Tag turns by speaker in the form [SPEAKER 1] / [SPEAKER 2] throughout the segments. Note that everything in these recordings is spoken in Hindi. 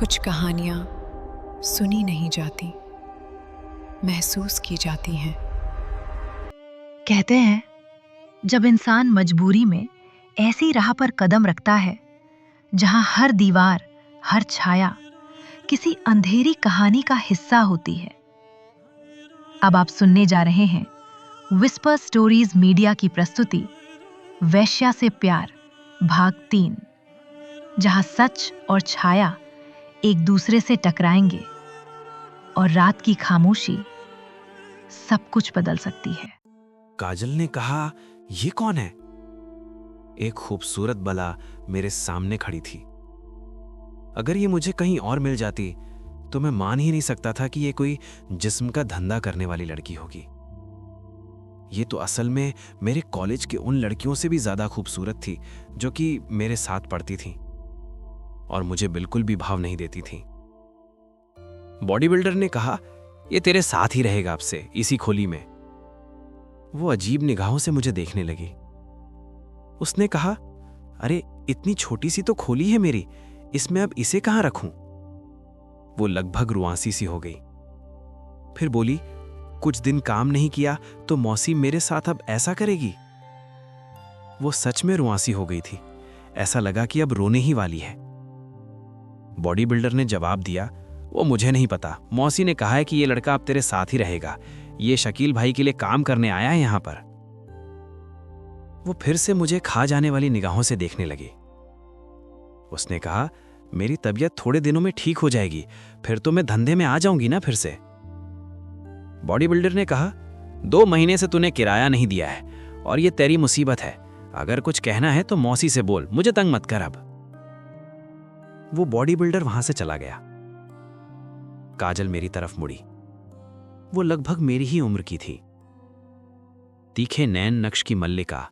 [SPEAKER 1] कुछ कहानियाँ सुनी नहीं जाती, महसूस की जाती हैं।
[SPEAKER 2] कहते हैं जब इंसान मजबूरी में ऐसी राह पर कदम रखता है जहां हर दीवार, हर छाया किसी अंधेरी कहानी का हिस्सा होती है। अब आप सुनने जा रहे हैं विस्पर स्टोरीज मीडिया की प्रस्तुति वैश्या से प्यार भाग 3, जहां सच और छाया एक दूसरे से टकराएंगे और रात की खामोशी सब कुछ बदल सकती है।
[SPEAKER 3] काजल ने कहा, ये कौन है? एक खूबसूरत बला मेरे सामने खड़ी थी। अगर ये मुझे कहीं और मिल जाती तो मैं मान ही नहीं सकता था कि ये कोई जिस्म का धंधा करने वाली लड़की होगी। ये तो असल में मेरे कॉलेज के उन लड़कियों से भी ज्यादा खूबसूरत थी जो कि मेरे साथ पढ़ती थीं और मुझे बिल्कुल भी भाव नहीं देती थीं। बॉडी बिल्डर ने कहा, ये तेरे साथ ही रहेगा अब से, इसी खोली में। वो अजीब निगाहों से मुझे देखने लगी। उसने कहा, अरे इतनी छोटी सी तो खोली है मेरी, इसमें अब इसे कहां रखूं? वो लगभग रुआंसी सी हो गई। फिर बोली, कुछ दिन काम नहीं किया तो मौसी मेरे साथ अब ऐसा करेगी? वो सच में रुआंसी हो गई थी। ऐसा लगा कि अब रोने ही वाली है। बॉडी बिल्डर ने जवाब दिया, वो मुझे नहीं पता। मौसी ने कहा है कि ये लड़का अब तेरे साथ ही रहेगा। ये शकील भाई के लिए काम करने आया है यहां पर। वो फिर से मुझे खा जाने वाली निगाहों से देखने लगी। उसने कहा, मेरी तबीयत थोड़े दिनों में ठीक हो जाएगी, फिर तो मैं धंधे में आ जाऊंगी ना फिर से। बॉडी बिल्डर ने कहा, 2 महीने से तूने किराया नहीं दिया है और ये तेरी मुसीबत है। अगर कुछ कहना है तो मौसी से बोल, मुझे तंग मत कर अब। वो बॉडी बिल्डर वहां से चला गया। काजल मेरी तरफ मुड़ी। वो लगभग मेरी ही उम्र की थी। तीखे नैन नक्श की मल्लिका,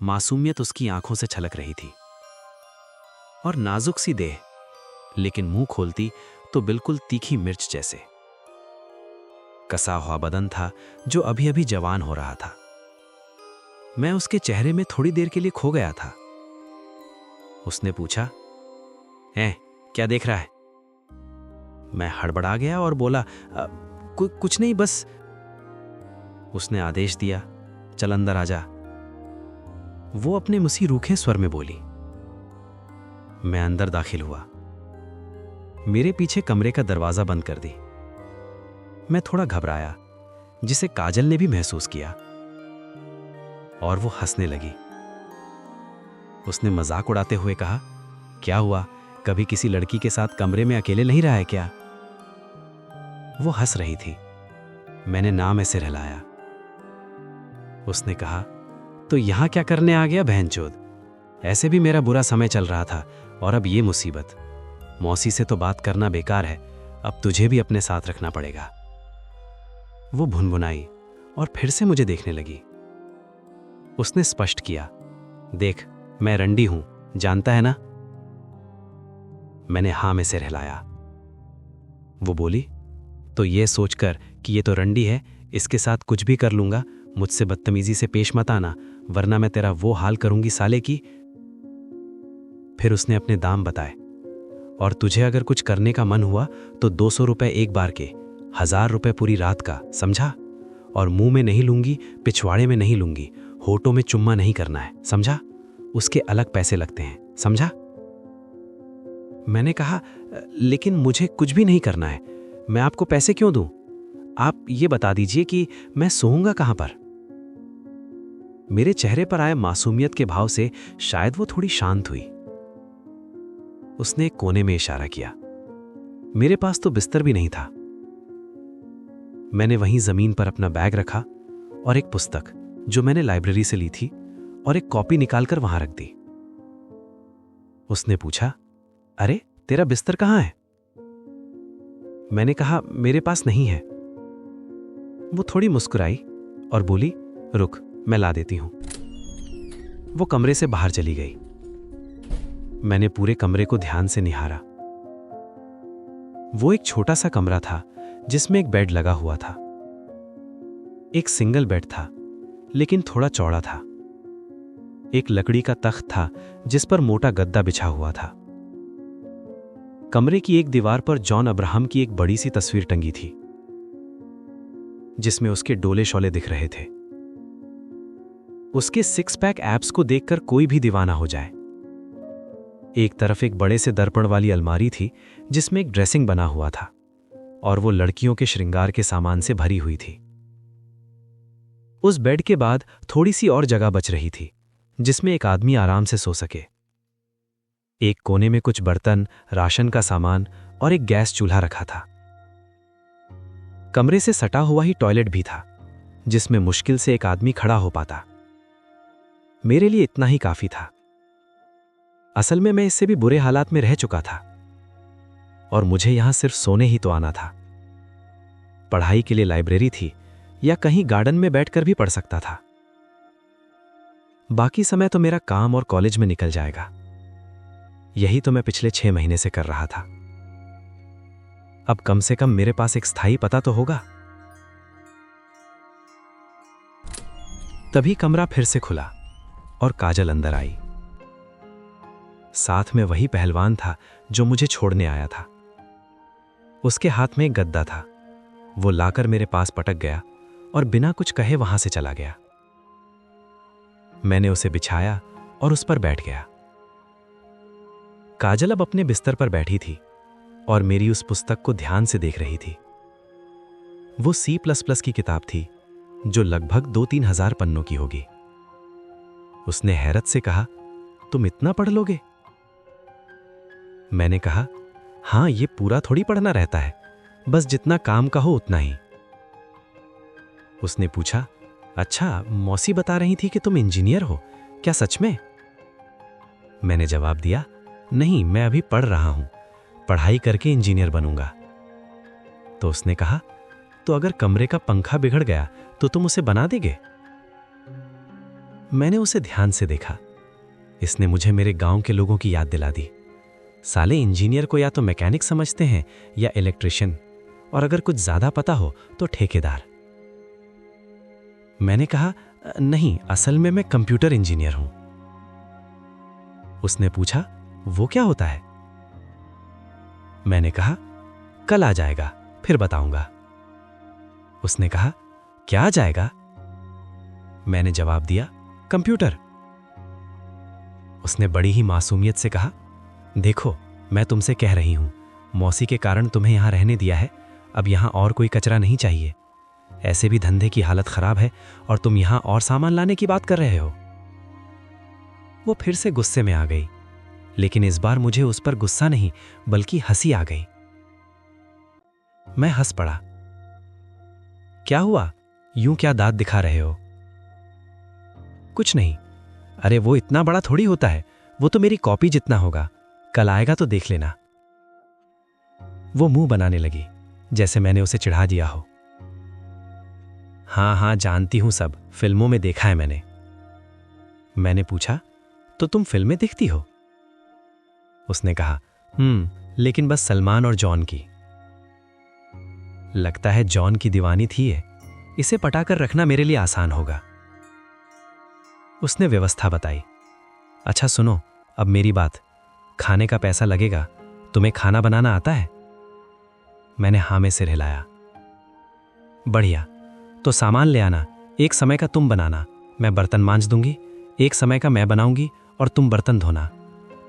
[SPEAKER 3] मासूमियत उसकी आंखों से छलक रही थी और नाजुक सी देह, लेकिन मुंह खोलती तो बिल्कुल तीखी मिर्च जैसे। कसा हुआ बदन था जो अभी अभी जवान हो रहा था। मैं उसके चेहरे में थोड़ी देर के लिए खो गया था। उसने पूछा, क्या देख रहा है? मैं हड़बड़ा गया और बोला, कुछ नहीं, बस। उसने आदेश दिया, चल अंदर आजा। वो अपने मुसी रूखे स्वर में बोली। मैं अंदर दाखिल हुआ। मेरे पीछे कमरे का दरवाजा बंद कर दी। मैं थोड़ा घबराया, जिसे काजल ने भी महसूस किया, और वो हंसने लगी। उसने मजाक उड़ाते हुए कहा, क्या हुआ, कभी किसी लड़की के साथ कमरे में अकेले नहीं रहा है क्या? वो हंस रही थी। मैंने नाम ऐसे हिलाया। उसने कहा, तो यहां क्या करने आ गया बहनचोद? ऐसे भी मेरा बुरा समय चल रहा था और अब ये मुसीबत। मौसी से तो बात करना बेकार है, अब तुझे भी अपने साथ रखना पड़ेगा। वो भुनभुनाई और फिर से मुझे देखने लगी। उसने स्पष्ट किया, देख, मैं रंडी हूं, जानता है ना? मैंने हां में सिर हिलाया। वो बोली, तो ये सोचकर कि ये तो रंडी है, इसके साथ कुछ भी कर लूंगा, मुझसे बदतमीजी से पेश मत आना, वरना मैं तेरा वो हाल करूंगी साले की। फिर उसने अपने दाम बताए, और तुझे अगर कुछ करने का मन हुआ तो 200 रुपए एक बार के, 1000 रुपए पूरी रात का, समझा? और मुंह में नहीं लूंगी, पिछवाड़े में नहीं लूंगी, होठों में चुम्मा नहीं करना है, समझा? उसके अलग पैसे लगते हैं, समझा? मैंने कहा, लेकिन मुझे कुछ भी नहीं करना है, मैं आपको पैसे क्यों दूं? आप ये बता दीजिए कि मैं सोऊंगा कहां पर? मेरे चेहरे पर आए मासूमियत के भाव से शायद वो थोड़ी शांत हुई। उसने एक कोने में इशारा किया। मेरे पास तो बिस्तर भी नहीं था। मैंने वहीं जमीन पर अपना बैग रखा और एक पुस्तक जो मैंने लाइब्रेरी से ली थी और एक कॉपी निकालकर वहां रख दी। उसने पूछा, अरे तेरा बिस्तर कहां है? मैंने कहा, मेरे पास नहीं है। वो थोड़ी मुस्कुराई और बोली, रुक, मैं ला देती हूं। वो कमरे से बाहर चली गई। मैंने पूरे कमरे को ध्यान से निहारा। वो एक छोटा सा कमरा था जिसमें एक बेड लगा हुआ था। एक सिंगल बेड था, लेकिन थोड़ा चौड़ा था। एक लकड़ी का तख्त था जिस पर मोटा गद्दा बिछा हुआ था। कमरे की एक दीवार पर जॉन अब्राहम की एक बड़ी सी तस्वीर टंगी थी, जिसमें उसके डोले शोले दिख रहे थे। उसके सिक्स पैक एब्स को देखकर कोई भी दीवाना हो जाए। एक तरफ एक बड़े से दर्पण वाली अलमारी थी, जिसमें एक ड्रेसिंग बना हुआ था और वो लड़कियों के श्रृंगार के सामान से भरी हुई थी। उस बेड के बाद थोड़ी सी और जगह बच रही थी, जिसमें एक आदमी आराम से सो सके। एक कोने में कुछ बर्तन, राशन का सामान और एक गैस चूल्हा रखा था। कमरे से सटा हुआ ही टॉयलेट भी था, जिसमें मुश्किल से एक आदमी खड़ा हो पाता। मेरे लिए इतना ही काफी था। असल में मैं इससे भी बुरे हालात में रह चुका था और मुझे यहां सिर्फ सोने ही तो आना था। पढ़ाई के लिए लाइब्रेरी थी या कहीं गार्डन में बैठकर भी पढ़ सकता था। बाकी समय तो मेरा काम और कॉलेज में निकल जाएगा। यही तो मैं पिछले 6 महीने से कर रहा था। अब कम से कम मेरे पास एक स्थायी पता तो होगा। तभी कमरा फिर से खुला और काजल अंदर आई। साथ में वही पहलवान था जो मुझे छोड़ने आया था। उसके हाथ में एक गद्दा था। वो लाकर मेरे पास पटक गया और बिना कुछ कहे वहां से चला गया। मैंने उसे बिछाया और उस पर बैठ गया। काजल अब अपने बिस्तर पर बैठी थी और मेरी उस पुस्तक को ध्यान से देख रही थी। वो C++ की किताब थी, जो लगभग 2-3 हजार पन्नों की होगी। उसने हैरत से कहा, तुम इतना पढ़ लोगे? मैंने कहा, हां, ये पूरा थोड़ी पढ़ना रहता है, बस जितना काम का हो उतना ही। उसने पूछा, अच्छा, मौसी बता रही थी कि तुम इंजीनियर हो, क्या सच में? मैंने जवाब दिया, नहीं, मैं अभी पढ़ रहा हूं, पढ़ाई करके इंजीनियर बनूंगा। तो उसने कहा, तो अगर कमरे का पंखा बिगड़ गया तो तुम उसे बना देगे? मैंने उसे ध्यान से देखा। इसने मुझे मेरे गांव के लोगों की याद दिला दी। साले इंजीनियर को या तो मैकेनिक समझते हैं या इलेक्ट्रिशियन, और अगर कुछ ज्यादा पता हो तो ठेकेदार। मैंने कहा, नहीं, असल में मैं कंप्यूटर इंजीनियर हूं। उसने पूछा, वो क्या होता है? मैंने कहा, कल आ जाएगा, फिर बताऊंगा। उसने कहा, क्या आ जाएगा? मैंने जवाब दिया, कंप्यूटर। उसने बड़ी ही मासूमियत से कहा, देखो, मैं तुमसे कह रही हूं, मौसी के कारण तुम्हें यहां रहने दिया है, अब यहां और कोई कचरा नहीं चाहिए। ऐसे भी धंधे की हालत खराब है और तुम यहां और सामान लाने की बात कर रहे हो। वो फिर से गुस्से में आ गई, लेकिन इस बार मुझे उस पर गुस्सा नहीं बल्कि हंसी आ गई। मैं हंस पड़ा। क्या हुआ? यूं क्या दांत दिखा रहे हो? कुछ नहीं। अरे वो इतना बड़ा थोड़ी होता है, वो तो मेरी कॉपी जितना होगा, कल आएगा तो देख लेना। वो मुंह बनाने लगी जैसे मैंने उसे चिढ़ा दिया हो। हाँ, जानती हूं, सब फिल्मों में देखा है मैंने। मैंने पूछा, तो तुम फिल्में देखती हो? उसने कहा, लेकिन बस सलमान और जॉन की। लगता है जॉन की दीवानी थी ये, इसे पटाकर रखना मेरे लिए आसान होगा। उसने व्यवस्था बताई। अच्छा सुनो, अब मेरी बात, खाने का पैसा लगेगा, तुम्हें खाना बनाना आता है? मैंने हाँ में सिर हिलाया। बढ़िया, तो सामान ले आना, एक समय का तुम बनाना, मैं बर्तन मांज दूंगी, एक समय का मैं बनाऊंगी और तुम बर्तन धोना।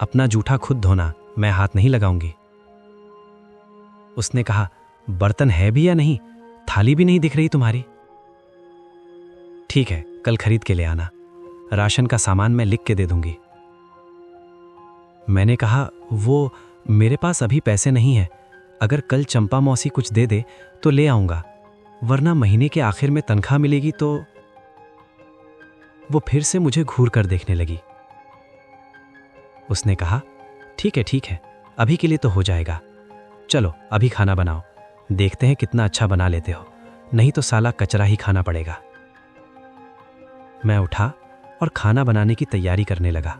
[SPEAKER 3] अपना जूठा खुद धोना, मैं हाथ नहीं लगाऊंगी। उसने कहा, बर्तन है भी या नहीं? थाली भी नहीं दिख रही तुम्हारी। ठीक है, कल खरीद के ले आना, राशन का सामान मैं लिख के दे दूंगी। मैंने कहा, वो मेरे पास अभी पैसे नहीं है, अगर कल चंपा मौसी कुछ दे दे तो ले आऊंगा, वरना महीने के आखिर में तनख्वाह मिलेगी तो। वो फिर से मुझे घूर कर देखने लगी। उसने कहा, ठीक है, अभी के लिए तो हो जाएगा, चलो अभी खाना बनाओ, देखते हैं कितना अच्छा बना लेते हो, नहीं तो साला कचरा ही खाना पड़ेगा। मैं उठा और खाना बनाने की तैयारी करने लगा।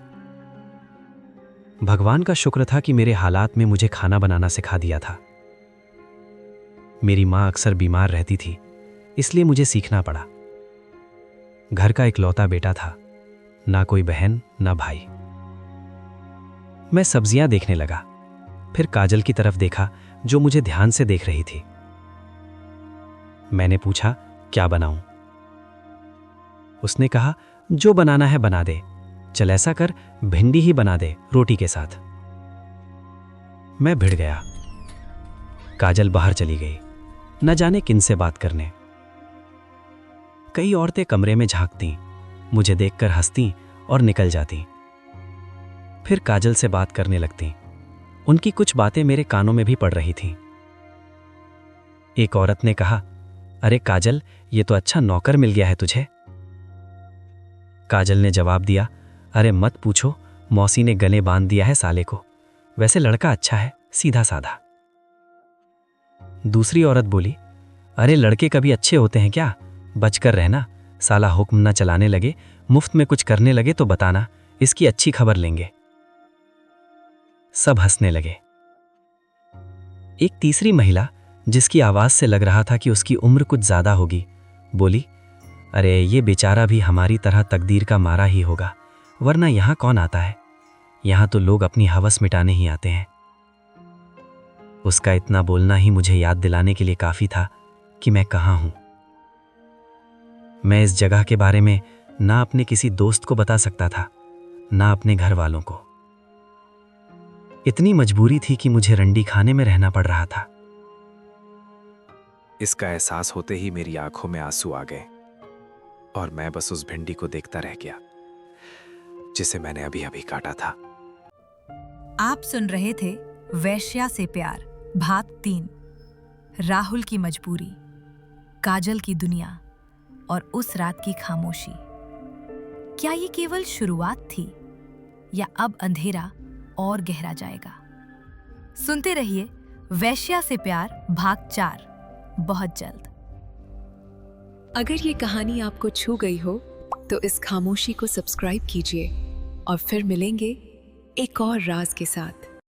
[SPEAKER 3] भगवान का शुक्र था कि मेरे हालात में मुझे खाना बनाना सिखा दिया था। मेरी मां अक्सर बीमार रहती थी, इसलिए मुझे सीखना पड़ा। घर का इकलौता बेटा था, ना कोई बहन ना भाई। मैं सब्जियां देखने लगा,
[SPEAKER 4] फिर काजल की तरफ देखा जो मुझे ध्यान से देख रही थी। मैंने पूछा, क्या बनाऊं? उसने कहा, जो बनाना है बना दे। चल ऐसा कर, भिंडी ही बना दे रोटी के साथ। मैं भिड़ गया। काजल बाहर चली गई, न जाने किन से बात करने। कई औरतें कमरे में झांकती, मुझे देखकर हंसती और निकल जाती। फिर काजल से बात करने लगती। उनकी कुछ बातें मेरे कानों में भी पड़ रही थीं। एक औरत ने कहा, अरे काजल, ये तो अच्छा नौकर मिल गया है तुझे। काजल ने जवाब दिया, अरे मत पूछो, मौसी ने गले बांध दिया है साले को। वैसे लड़का अच्छा है, सीधा साधा। दूसरी औरत बोली, अरे लड़के कभी अच्छे होते हैं क्या? बचकर रहना, साला हुक्म न चलाने लगे, मुफ्त में कुछ करने लगे तो बताना, इसकी अच्छी खबर लेंगे। सब हंसने लगे। एक तीसरी महिला, जिसकी आवाज से लग रहा था कि उसकी उम्र कुछ ज्यादा होगी, बोली, अरे ये बेचारा भी हमारी तरह तकदीर का मारा ही होगा, वरना यहां कौन आता है? यहां तो लोग अपनी हवस मिटाने ही आते हैं। उसका इतना बोलना ही मुझे याद दिलाने के लिए काफी था कि मैं कहां हूं। मैं इस जगह के बारे में ना अपने किसी दोस्त को बता सकता था, ना अपने घर वालों को। इतनी मजबूरी थी कि मुझे रंडी खाने में रहना पड़ रहा था।
[SPEAKER 3] इसका एहसास होते ही मेरी आंखों में आंसू आ गए और मैं बस उस भिंडी को देखता रह गया जिसे मैंने अभी अभी काटा था।
[SPEAKER 2] आप सुन रहे थे वैश्या से प्यार भाग 3। राहुल की मजबूरी, काजल की दुनिया और उस रात की खामोशी। क्या ये केवल शुरुआत थी या अब अंधेरा और गहरा जाएगा? सुनते रहिए वैश्या से प्यार भाग 4 बहुत जल्द।
[SPEAKER 1] अगर ये कहानी आपको छू गई हो तो इस खामोशी को सब्सक्राइब कीजिए और फिर मिलेंगे एक और राज के साथ।